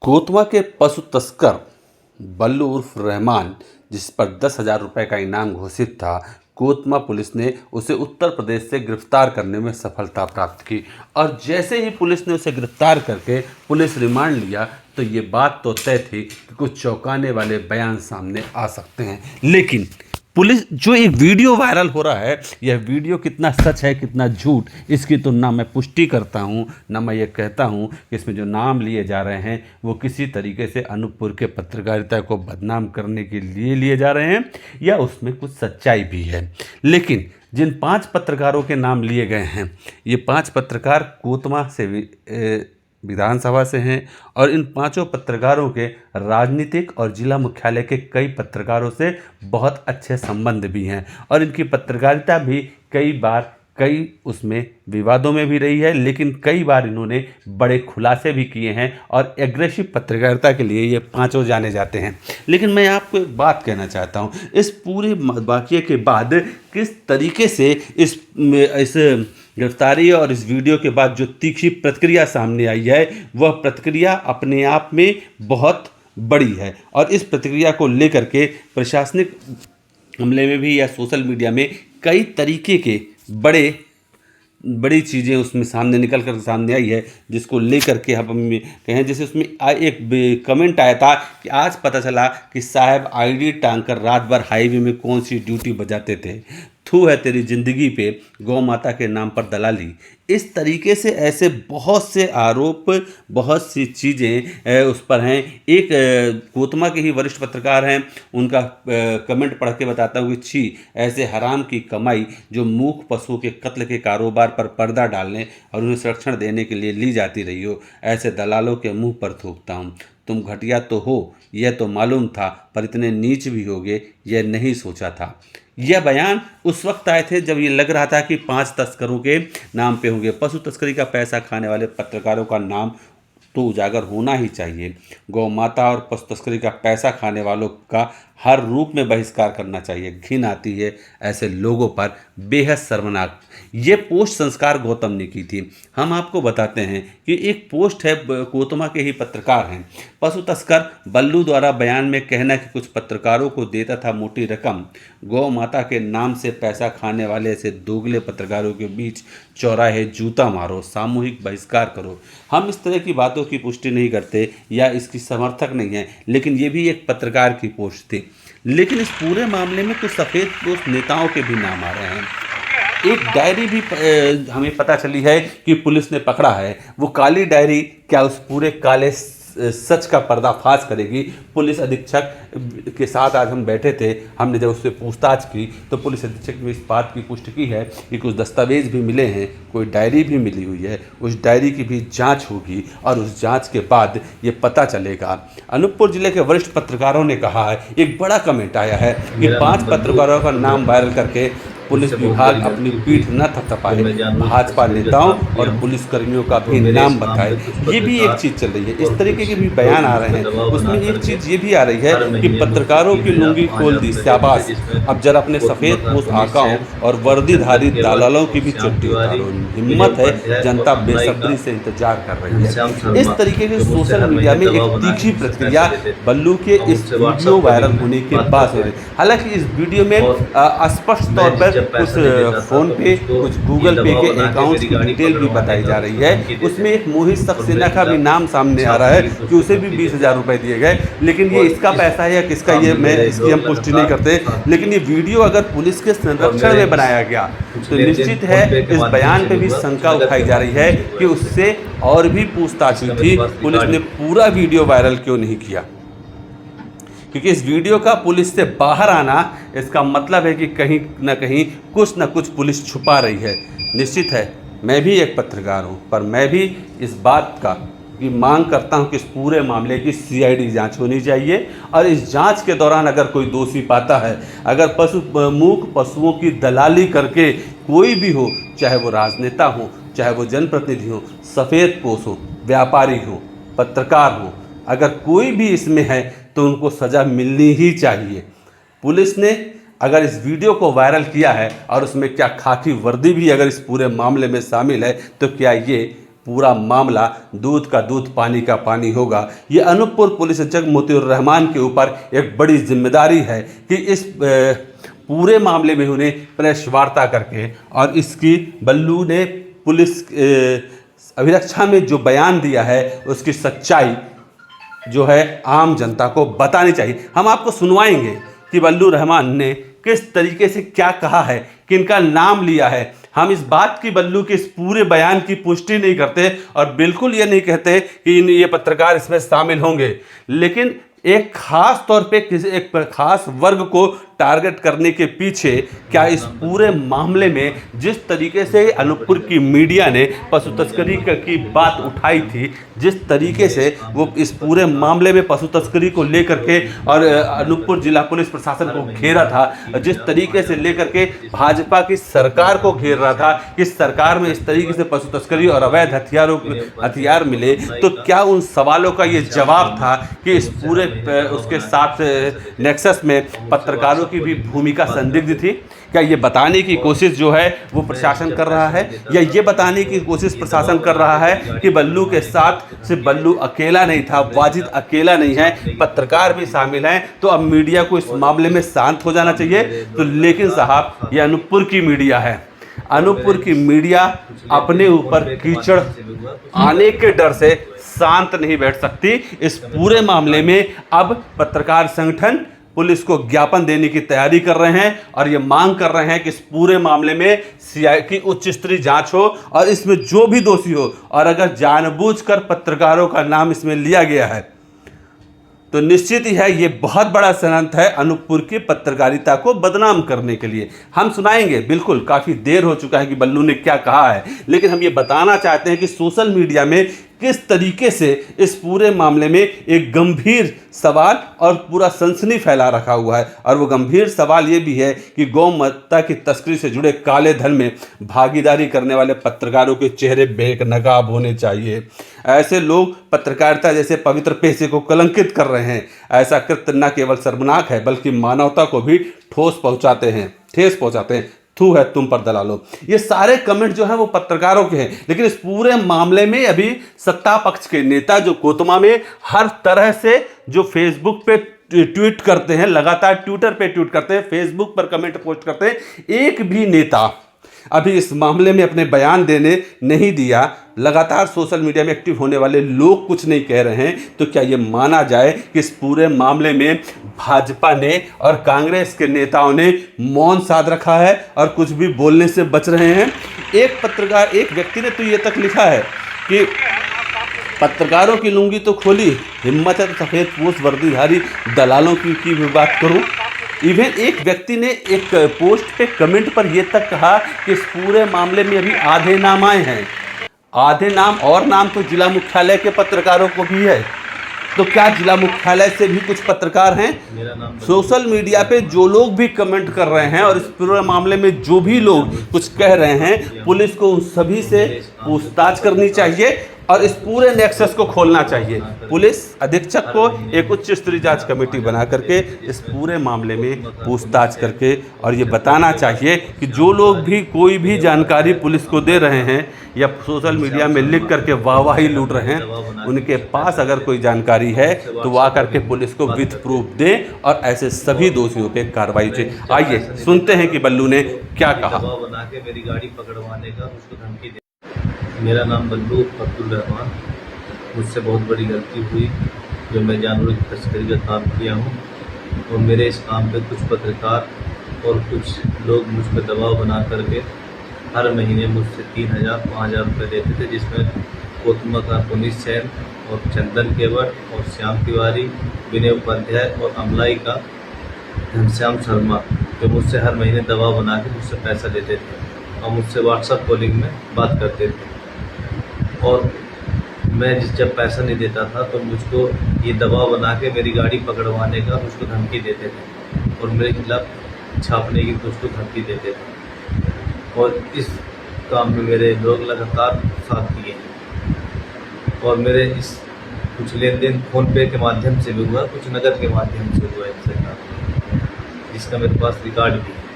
कोतवा के पशु तस्कर बल्लू उर्फ रहमान, जिस पर 10,000 रुपये का इनाम घोषित था, कोतवा पुलिस ने उसे उत्तर प्रदेश से गिरफ्तार करने में सफलता प्राप्त की। और जैसे ही पुलिस ने उसे गिरफ्तार करके पुलिस रिमांड लिया तो ये बात तो तय थी कि कुछ चौंकाने वाले बयान सामने आ सकते हैं। लेकिन पुलिस जो एक वीडियो वायरल हो रहा है, यह वीडियो कितना सच है कितना झूठ, इसकी तो ना मैं पुष्टि करता हूं, ना मैं ये कहता हूं कि इसमें जो नाम लिए जा रहे हैं वो किसी तरीके से अनूपपुर के पत्रकारिता को बदनाम करने के लिए लिए जा रहे हैं या उसमें कुछ सच्चाई भी है। लेकिन जिन 5 पत्रकारों के नाम लिए गए हैं, ये 5 पत्रकार कोतवा से विधानसभा से हैं और इन 5 पत्रकारों के राजनीतिक और जिला मुख्यालय के कई पत्रकारों से बहुत अच्छे संबंध भी हैं और इनकी पत्रकारिता भी कई उसमें विवादों में भी रही है, लेकिन कई बार इन्होंने बड़े खुलासे भी किए हैं और एग्रेसिव पत्रकारिता के लिए ये 5 जाने जाते हैं। लेकिन मैं आपको एक बात कहना चाहता हूँ, इस पूरे वाक़ये के बाद किस तरीके से इस गिरफ्तारी और इस वीडियो के बाद जो तीखी प्रतिक्रिया सामने आई है, वह प्रतिक्रिया अपने आप में बहुत बड़ी है और इस प्रतिक्रिया को लेकर के प्रशासनिक हमले में भी या सोशल मीडिया में कई तरीके के बड़ी चीज़ें उसमें सामने आई है, जिसको लेकर के हम कहें। जैसे उसमें एक कमेंट आया था कि आज पता चला कि साहब आईडी टांग कर रात भर हाईवे में कौन सी ड्यूटी बजाते थे, थू है तेरी ज़िंदगी पे गौ माता के नाम पर दलाली। इस तरीके से ऐसे बहुत से आरोप, बहुत सी चीज़ें उस पर हैं। एक कोतवा के ही वरिष्ठ पत्रकार हैं, उनका कमेंट पढ़ के बताता हूँ कि छी, ऐसे हराम की कमाई जो मूक पशुओं के कत्ल के कारोबार पर पर्दा डालने और उन्हें संरक्षण देने के लिए ली जाती रही हो, ऐसे दलालों के मुंह पर थूकता हूँ। तुम घटिया तो हो, यह तो मालूम था, पर इतने नीच भी होगे यह नहीं सोचा था। यह बयान उस वक्त आए थे जब ये लग रहा था कि 5 तस्करों के नाम पे होंगे। पशु तस्करी का पैसा खाने वाले पत्रकारों का नाम तो उजागर होना ही चाहिए। गौ माता और पशु तस्करी का पैसा खाने वालों का हर रूप में बहिष्कार करना चाहिए। घिन आती है ऐसे लोगों पर, बेहद शर्मनाक। ये पोस्ट संस्कार गौतम ने की थी। हम आपको बताते हैं कि एक पोस्ट है, कोतवा के ही पत्रकार हैं। पशु तस्कर बल्लू द्वारा बयान में कहना कि कुछ पत्रकारों को देता था मोटी रकम, गौ माता के नाम से पैसा खाने वाले ऐसे दोगले पत्रकारों के बीच चौराहे जूता मारो, सामूहिक बहिष्कार करो। हम इस तरह की बातों की पुष्टि नहीं करते या इसकी समर्थक नहीं है, लेकिन ये भी एक पत्रकार की पोस्ट थी। लेकिन इस पूरे मामले में कुछ सफ़ेद पोस्ट नेताओं के भी नाम आ रहे हैं। एक डायरी भी हमें पता चली है कि पुलिस ने पकड़ा है। वो काली डायरी क्या उस पूरे काले सच का पर्दाफाश करेगी? पुलिस अधीक्षक के साथ आज हम बैठे थे, हमने जब उससे पूछताछ की तो पुलिस अधीक्षक ने इस बात की पुष्टि की है कि कुछ दस्तावेज भी मिले हैं, कोई डायरी भी मिली हुई है। उस डायरी की भी जांच होगी और उस जांच के बाद ये पता चलेगा। अनूपपुर जिले के वरिष्ठ पत्रकारों ने कहा है, एक बड़ा कमेंट आया है कि 5 पत्रकारों का नाम वायरल करके पुलिस विभाग अपनी पीठ न थपथपाए, भाजपा नेताओं और पुलिसकर्मियों का भी नाम बताए। ये भी एक चीज़ चल रही है। इस तरीके के भी बयान आ रहे हैं। उसमें एक चीज़ ये भी आ रही है कि पत्रकारों की लुंगी खोल दी, शाबाश, अब जरा अपने सफ़ेद पोश आकाओं और वर्दीधारी दलालों की भी चुट्टी उतारो। हिम्मत है, जनता बेसब्री से इंतजार कर रही है। इस तरीके के सोशल मीडिया में एक तीखी प्रतिक्रिया बल्लू के इस वीडियो वायरल होने के बाद हो रही। हालांकि इस वीडियो में स्पष्ट तौर पर कुछ फ़ोन पे, कुछ गूगल पे के अकाउंट्स की डिटेल भी बताई जा रही है। उसमें एक मोहित सक्सेना का भी नाम सामने आ रहा है कि उसे भी 20,000 रुपये दिए गए। लेकिन ये इसका पैसा है या किसका, ये मैं इसकी हम पुष्टि नहीं करते। लेकिन ये वीडियो अगर पुलिस के संरक्षण में बनाया गया तो निश्चित है इस बयान पे भी शंका उठाई जा रही है कि उससे और भी पूछताछ हुई थी, पुलिस ने पूरा वीडियो वायरल क्यों नहीं किया? क्योंकि इस वीडियो का पुलिस से बाहर आना, इसका मतलब है कि कहीं ना कहीं कुछ ना कुछ पुलिस छुपा रही है। निश्चित है, मैं भी एक पत्रकार हूँ, पर मैं भी इस बात की मांग करता हूँ कि इस पूरे मामले की CID जांच होनी चाहिए और इस जांच के दौरान अगर कोई दोषी पाता है, अगर मूक पशुओं की दलाली करके कोई भी हो, चाहे वो राजनेता हो, चाहे वो जनप्रतिनिधि हो, सफ़ेद पोश हो, व्यापारी हो, पत्रकार हो, अगर कोई भी इसमें है तो उनको सज़ा मिलनी ही चाहिए। पुलिस ने अगर इस वीडियो को वायरल किया है और उसमें क्या खाकी वर्दी भी अगर इस पूरे मामले में शामिल है, तो क्या ये पूरा मामला दूध का दूध पानी का पानी होगा। ये अनूपपुर पुलिस अधीक्षक मोतीउर रहमान के ऊपर एक बड़ी जिम्मेदारी है कि इस पूरे मामले में उन्हें प्रेस वार्ता करके और इसकी बल्लू ने पुलिस अभिरक्षा में जो बयान दिया है उसकी सच्चाई जो है आम जनता को बतानी चाहिए। हम आपको सुनवाएंगे कि बल्लू रहमान ने किस तरीके से क्या कहा है, किनका नाम लिया है। हम इस बात की बल्लू के इस पूरे बयान की पुष्टि नहीं करते और बिल्कुल ये नहीं कहते कि ये पत्रकार इसमें शामिल होंगे, लेकिन एक खास तौर पे किसी एक खास वर्ग को टारगेट करने के पीछे क्या इस पूरे मामले में जिस तरीके से अनूपपुर की मीडिया ने पशु तस्करी की बात उठाई थी, जिस तरीके से वो इस पूरे मामले में पशु तस्करी को लेकर के और अनूपपुर जिला पुलिस प्रशासन को घेरा था, जिस तरीके से लेकर के भाजपा की सरकार को घेर रहा था कि इस सरकार में इस तरीके से पशु तस्करी और अवैध हथियार मिले, तो क्या उन सवालों का ये जवाब था कि इस पूरे उसके साथ नेक्सस में पत्रकारों की भी भूमिका संदिग्ध थी? क्या ये बताने की कोशिश जो है वो प्रशासन कर रहा है, या ये बताने की कोशिश प्रशासन कर रहा है कि बल्लू के साथ सिर्फ बल्लू अकेला नहीं था, वाजिद अकेला नहीं है, पत्रकार भी शामिल हैं, तो अब मीडिया को इस मामले में शांत हो जाना चाहिए? तो लेकिन साहब, ये अनूपपुर की मीडिया है, अनूपपुर की मीडिया अपने ऊपर कीचड़ आने के डर से शांत नहीं बैठ सकती। इस पूरे मामले में अब पत्रकार संगठन पुलिस को ज्ञापन देने की तैयारी कर रहे हैं और ये मांग कर रहे हैं कि इस पूरे मामले में सीआई की उच्च स्तरीय जांच हो और इसमें जो भी दोषी हो, और अगर जानबूझकर पत्रकारों का नाम इसमें लिया गया है तो निश्चित ही है ये बहुत बड़ा षड्यंत्र है अनूपपुर की पत्रकारिता को बदनाम करने के लिए। हम सुनाएंगे, बिल्कुल काफ़ी देर हो चुका है कि बल्लू ने क्या कहा है, लेकिन हम ये बताना चाहते हैं कि सोशल मीडिया में किस तरीके से इस पूरे मामले में एक गंभीर सवाल और पूरा सनसनी फैला रखा हुआ है। और वो गंभीर सवाल ये भी है कि गौ माता की तस्करी से जुड़े काले धन में भागीदारी करने वाले पत्रकारों के चेहरे बेनकाब होने चाहिए। ऐसे लोग पत्रकारिता जैसे पवित्र पेशे को कलंकित कर रहे हैं। ऐसा कृत्य न केवल शर्मनाक है बल्कि मानवता को भी ठेस पहुंचाते हैं। थू है तुम पर दलालो। ये सारे कमेंट जो हैं वो पत्रकारों के हैं, लेकिन इस पूरे मामले में अभी सत्ता पक्ष के नेता जो कोतमा में हर तरह से जो फेसबुक पे ट्वीट करते हैं, लगातार ट्विटर पे ट्वीट करते हैं, फेसबुक पर कमेंट पोस्ट करते हैं, एक भी नेता अभी इस मामले में अपने बयान देने नहीं दिया। लगातार सोशल मीडिया में एक्टिव होने वाले लोग कुछ नहीं कह रहे हैं। तो क्या ये माना जाए कि इस पूरे मामले में भाजपा ने और कांग्रेस के नेताओं ने मौन साध रखा है और कुछ भी बोलने से बच रहे हैं? एक व्यक्ति ने तो ये तक लिखा है कि पत्रकारों की लुंगी तो खोली, हिम्मत है तो सफ़ेद पोश वर्दीधारी दलालों की भी बात करूं। इवन एक व्यक्ति ने एक पोस्ट पे कमेंट पर यह तक कहा कि इस पूरे मामले में अभी आधे नाम आए हैं, आधे नाम और नाम तो जिला मुख्यालय के पत्रकारों को भी है। तो क्या जिला मुख्यालय से भी कुछ पत्रकार हैं? सोशल मीडिया पे जो लोग भी कमेंट कर रहे हैं और इस पूरे मामले में जो भी लोग कुछ कह रहे हैं, पुलिस को उन सभी से पूछताछ करनी चाहिए और इस पूरे नेक्सस को खोलना चाहिए। पुलिस अधीक्षक को एक उच्च स्तरीय जांच कमेटी बना करके इस पूरे मामले में पूछताछ करके और ये बताना चाहिए कि जो लोग भी कोई भी जानकारी पुलिस को दे रहे हैं या सोशल मीडिया में लिख करके वाहवाही लूट रहे हैं, उनके पास अगर कोई जानकारी है तो वो आकर के पुलिस को विथ प्रूफ दें और ऐसे सभी दोषियों पे कार्रवाई चाहिए। आइए सुनते हैं कि बल्लू ने क्या कहा। मेरी गाड़ी पकड़वाने का उसको धमकी दे। मेरा नाम बल्लू अब्दुल रहमान। मुझसे बहुत बड़ी गलती हुई जो मैं जानवरों की तस्करी का काम किया हूँ, और मेरे इस काम पे कुछ पत्रकार और कुछ लोग मुझ पर दबाव बना करके हर महीने मुझसे 3,000-5,000 रुपये लेते थे, जिसमें कोतमा का पुनीत सैन और चंदन केवट और श्याम तिवारी, विनय उपाध्याय और अमलाई का घनश्याम शर्मा, जो मुझसे हर महीने दबाव बना के मुझसे पैसा लेते थे और मुझसे व्हाट्सएप कॉलिंग में बात करते थे। और मैं जब पैसा नहीं देता था तो मुझको ये दबाव बना के मेरी गाड़ी पकड़वाने का मुझको धमकी देते थे और मेरे खिलाफ छापने की मुझको धमकी देते थे। और इस काम में मेरे लोग लगातार साथ दिए और मेरे इस कुछ लेन देन फ़ोनपे के माध्यम से भी हुआ, कुछ नकद के माध्यम से हुआ इनसे, जिसका मेरे पास रिकॉर्ड भी है।